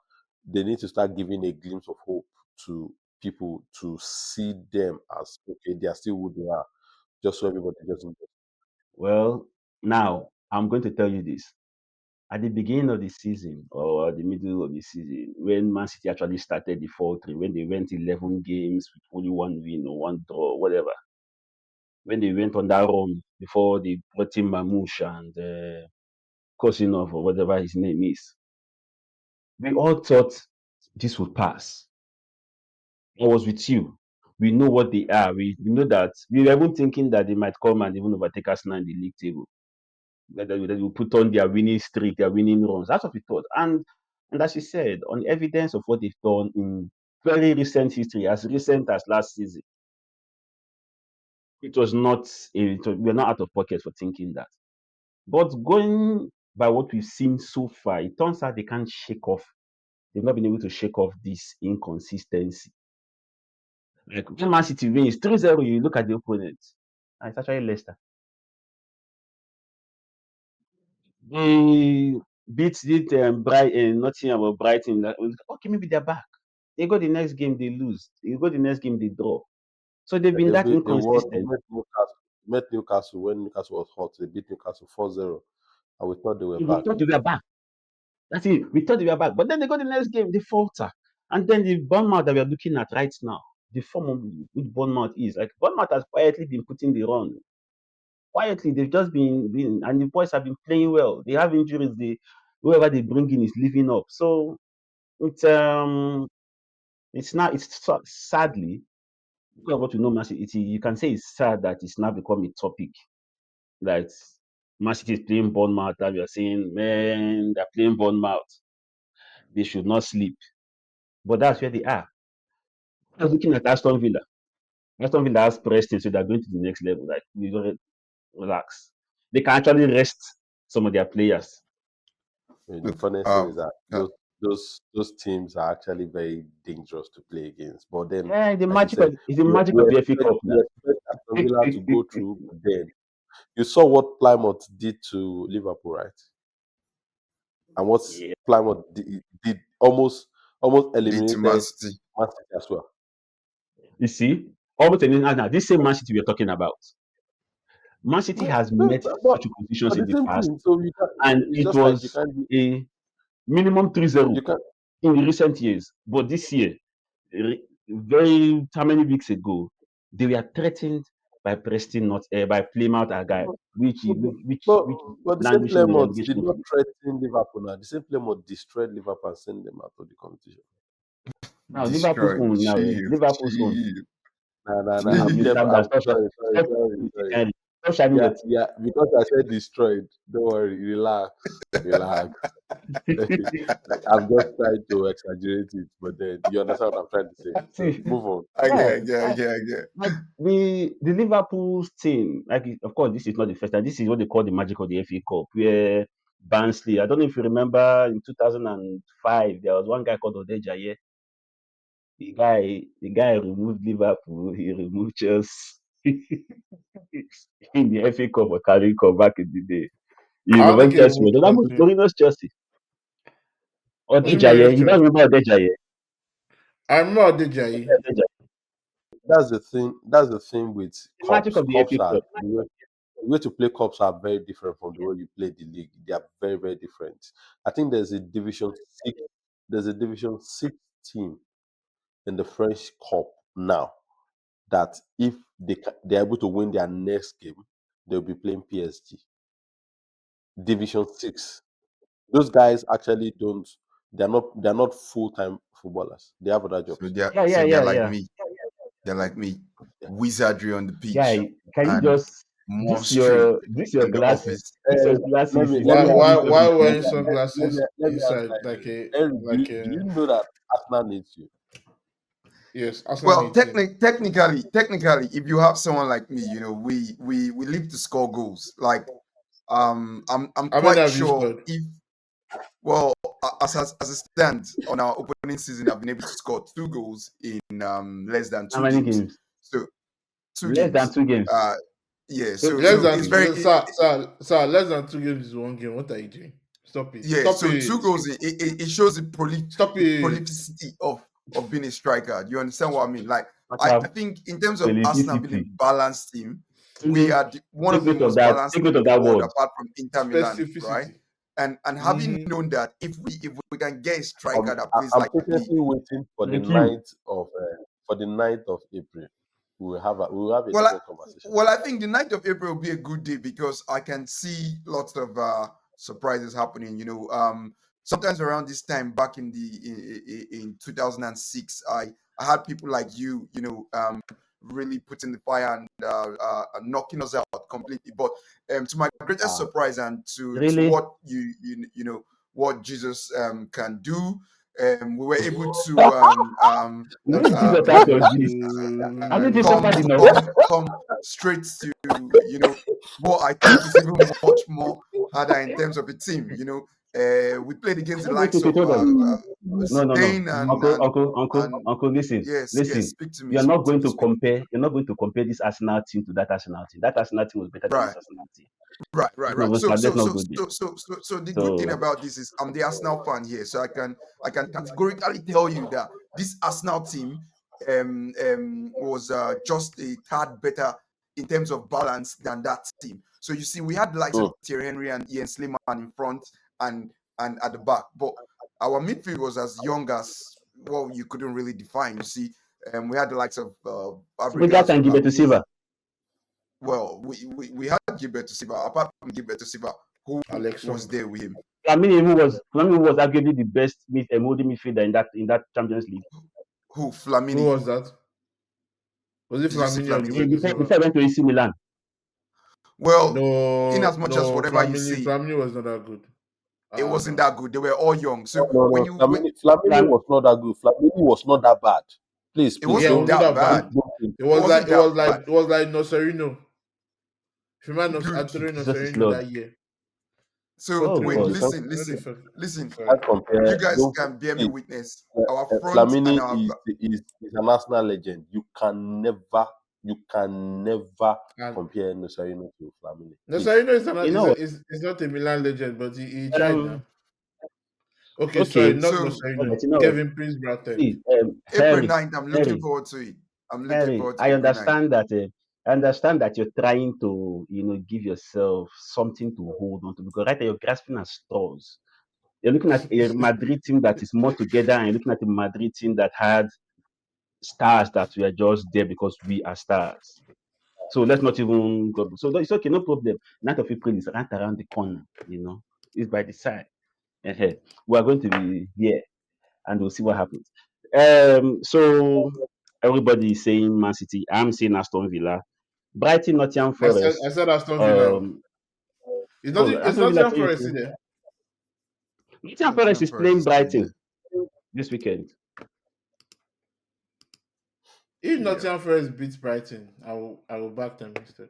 they need to start giving a glimpse of hope to people to see them as okay, they are still who they are, just so everybody doesn't. Well, now I'm going to tell you this. At the beginning of the season or the middle of the season, when Man City actually started the faltering, when they went 11 games with only one win or one draw, whatever, when they went on that run before they brought in Mamouche and Kosinov or whatever his name is, we all thought this would pass. I was with you. We know what they are. We know that we were even thinking that they might come and even overtake us now in the league table. That they will put on their winning streak, their winning runs. That's what we thought. And as you said, on evidence of what they've done in very recent history, as recent as last season, it was not we're not out of pocket for thinking that. But going by what we've seen so far, it turns out they can't shake off. They've not been able to shake off this inconsistency. Like when Man City wins 3-0, you look at the opponent. And it's actually Leicester. They beat it Brighton, Nottingham or Brighton. Like, okay, maybe they're back. They go the next game, they lose. You go the next game, they draw. So they've been that They won. They inconsistent. met Newcastle when Newcastle was hot. They beat Newcastle 4-0, and we thought they were We back. thought they were back. That's it. We thought they were back. But then they go the next game, they falter. And then the Bournemouth that we are looking at right now, the form of which Bournemouth is, like Bournemouth has quietly been putting the run. Quietly, they've just been and the boys have been playing well. They have injuries, whoever they bring in is living up. So it's not sadly what you know, Man City, you can say it's sad that it's now become a topic. That Man City is playing Bournemouth, and we are saying, man, they're playing Bournemouth. They should not sleep. But that's where they are. I was looking at Aston Villa. Aston Villa has Preston, so they're going to the next level. Like, we don't relax. They can actually rest some of their players. The look, funniest thing is that uh, those teams are actually very dangerous to play against. But then, Yeah, like you said, it's the magic of the FA Cup we now. expect Aston Villa to go through. But then you saw what Plymouth did to Liverpool, right? And what Yeah. Plymouth did almost almost Lead to Man eliminated City. Man City as well. You see, almost now this same Man City we're talking about. Man City But, has but, met but, such positions but in the the same past, thing. So you can. and It's it just like you was can't. a minimum 3-0 You can. in the recent years. But this year, very how many weeks ago, they were threatened by Preston, not by Plymouth, a guy, which But, is which is but the same languishing in the Plymouth did relegation not zone. threaten Liverpool now. The same Plymouth destroyed Liverpool and sent them out of the competition. Now Liverpool's Destroyed. own. Now Chill. Liverpool's own. Chill. Nah. Please, you calm down. I'm Stop, sorry, sorry. stop shining Yeah, your teeth. yeah. Because I said destroyed. Don't worry. Relax. I'm just trying to exaggerate it, but then you understand what I'm trying to say. So See, move on. I yeah, get. I get. like the Liverpool's team, of course, this is not the first time. This is what they call the magic of the FA Cup, where Barnsley. I don't know if you remember in 2005, there was one guy called Odejaye. The guy removed Liverpool. He removed Chelsea in the FA Cup or Carling Cup back in the day. You I don't remember think he Chelsea? removed That was Chelsea. Mourinho's Chelsea. Was it Mourinho's Odejaye. You don't Chelsea? remember Odejaye? I remember Adejayi. That's the thing. That's the thing with The magic cups. of the Cups FA are Cup. the way to play cups are very different from the way you play the league. They are very, very different. I think there's a division 6 team in the French Cup now that if they're able to win their next game, they'll be playing PSG. Division 6. Those guys actually don't. They're not full-time footballers. They have other So jobs. they're like Yeah. me. They're like me. Wizardry on the pitch Guy, can you and just monstry this your in the glasses? office. This your Let glasses me is let Why me giving ask me why all why this let wearing me nonsense. let me sunglasses let me ask inside like like this. a Eric, like do you a know that Arsenal needs you? yes, Arsenal Well, needs him. technically, if you have someone like me, we live to score goals. Like, I'm How many quite have you sure scored? if well, as it stands on our opening season, I've been able to score 2 goals in less than How two many games. games? So two Less than games. 2 games. Yeah. So So Less so than it's two, very sir, less than 2 games is one game. What are you doing? Stop it. yeah. Stop So two it. goals. It shows Stop the it. prolificity of being a striker. You understand what I mean? Like, what I have think in terms of Arsenal being a felicity. balanced team, we Tunde, are one take of the note of most that. balanced Take team note in of the that world, word. apart from Inter Milan, right? Specificity. And having Mm-hmm. known that if we can get a striker I'm that plays I'm like me, patiently waiting for the Thank you. 9th of April. We will have a well, different conversation. I think the 9th of April will be a good day because I can see lots of surprises happening. Sometimes around this time back in 2006, I had people like really putting the fire and knocking us out completely. But to my greatest Ah, surprise and to Really? what what Jesus can do, we were able to Leave Jesus out of um, this. Hasn't he come suffered enough? come straight to what I think is even much more harder in terms of a team. We played against the Wait, likes wait, wait, of hold on. No. Spain and Uncle, and uncle, uncle, and uncle, listen. yes, Listen. speak to me, You're not speak to going me, to speak to me. compare. You're not going to compare this Arsenal team to that Arsenal team. That Arsenal team was better than this Right, Arsenal team. right. So Let's not go there. the good thing So about this is I'm the Arsenal fan here, so I can categorically tell you that this Arsenal team was just a tad better in terms of balance than that team. So you see, we had the likes of mm. Thierry Henry and Ian Sliman in front and at the back, but our midfield was as young as well. You couldn't really define. You see, we had the likes of Fabregas Fabregas, and Gilberto Silva. Flamini. Well, we had Gilberto Silva. Apart from Gilberto Silva, who Alex was Song. there with him? Flamini was arguably the best holding midfielder in that Champions League. Who? Who Flamini. was that? Was it Did you see Flamini or Flamini? Gilberto Before Silva? I went to AC Milan. Well, in No, as much as no, whatever you Flamini. say, Flamini was not that good. it wasn't No. that good. They were all young. So No. Flamini Flam- was not that good. Flamini was not that bad. Please, it please Yeah, it wasn't was not don't that that don't bad. bad. don't think. It It was like wasn't that bad. Nocerino. If you remember Good. Jesus is Nocerino Lord. that year. So Oh wait, God. listen, No listen, different. listen. Can't You compare. guys Don't can bear me see. witness. Our front and Flamini our is an Arsenal legend. You can never And compare Nusarino to Flamini. Please. Nocerino You know what? is not a Milan legend, but he tried now. Okay, sorry, Okay, not So all right, Marcelino. you know what? Kevin Prince Boateng. See, April Harry, 9th, I'm looking Harry, forward to it. I'm looking Harry, forward to April 9th. I understand that you're trying to, give yourself something to hold on to because right now you're grasping at straws. You're looking at a Madrid team that is more together, and you're looking at a Madrid team that had stars that were just there because we are stars. So let's not even go. So it's okay, no problem. Night of April is right around the corner, it's by the side. We are going to be here and we'll see what happens. So everybody is saying Man City. I'm saying Aston Villa. Brighton, Nottingham I Forest. said Aston Villa. Um, It's not. It's Aston Villa Nottingham for you Forest too. there. Nottingham Forest Nottingham is Forest playing is still Brighton there. this weekend. If Yeah. Nottingham Forest beats Brighton, I will back them instead.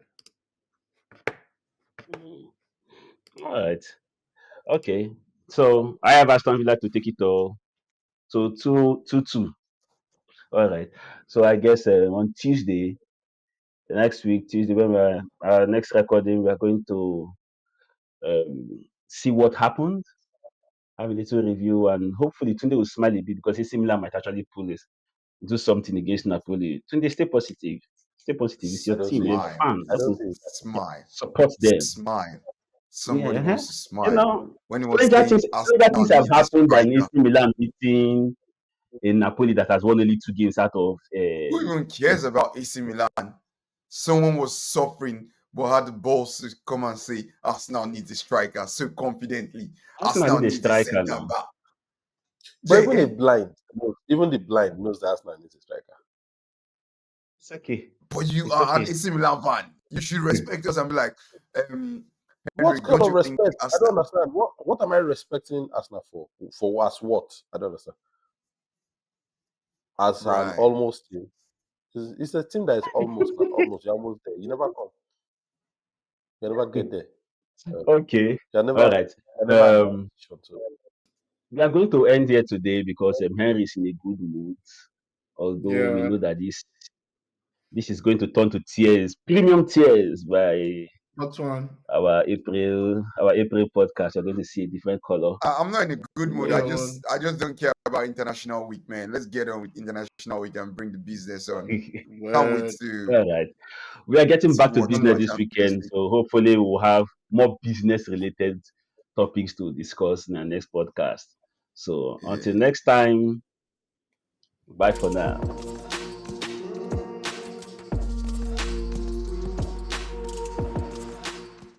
All right. Okay. So I have Aston Villa to take it all. So 2-2. All right. So I guess on Tuesday, next week, Tuesday, when we're our next recording, we are going to see what happened, have a little review, and hopefully Tunde will smile a bit because AC Milan might actually pull this, do something against Napoli. Tunde, stay positive. Stay positive. It's I your don't team. see You're it. a Smile. fan. You I have don't to see it. Smile. support them. Smile. Yeah. Somebody wants to You smile. know, When he was saying stranger Arsenal things have needs a happened than AC striker. Milan beating in Napoli that has won only 2 games out of Who even cares about AC Milan? Someone was suffering but had the balls to come and say Arsenal needs a striker so confidently. Arsenal Arsenal need a needs a striker centre now. back. But Yeah, even the blind knows that Arsenal needs a striker. It's okay. but you It's are an okay. AC Milan fan. You should respect us and be like, Henry, What kind don't of you think respect? I don't Arsenal? understand. What am I respecting Arsenal for? For as what? I don't understand. As an Right. almost team. It's a team that is almost and almost. You're almost there. You never come. You never get there. Okay. You're All never right. you're never in that Um, position. So we are going to end here today because Henry is in a good mood. Although we Yeah, know that this is going to turn to tears, premium tears by not one. our April podcast. You're going to see a different color. I'm not in a good mood. Yeah, I one. just don't care about International Week, man. Let's get on with International Week and bring the business on. Can't wait Word. to All right. We are getting back to watch business our this Champions weekend. League. So hopefully we'll have more business related topics to discuss in our next podcast. So Yeah. until next time, bye for now.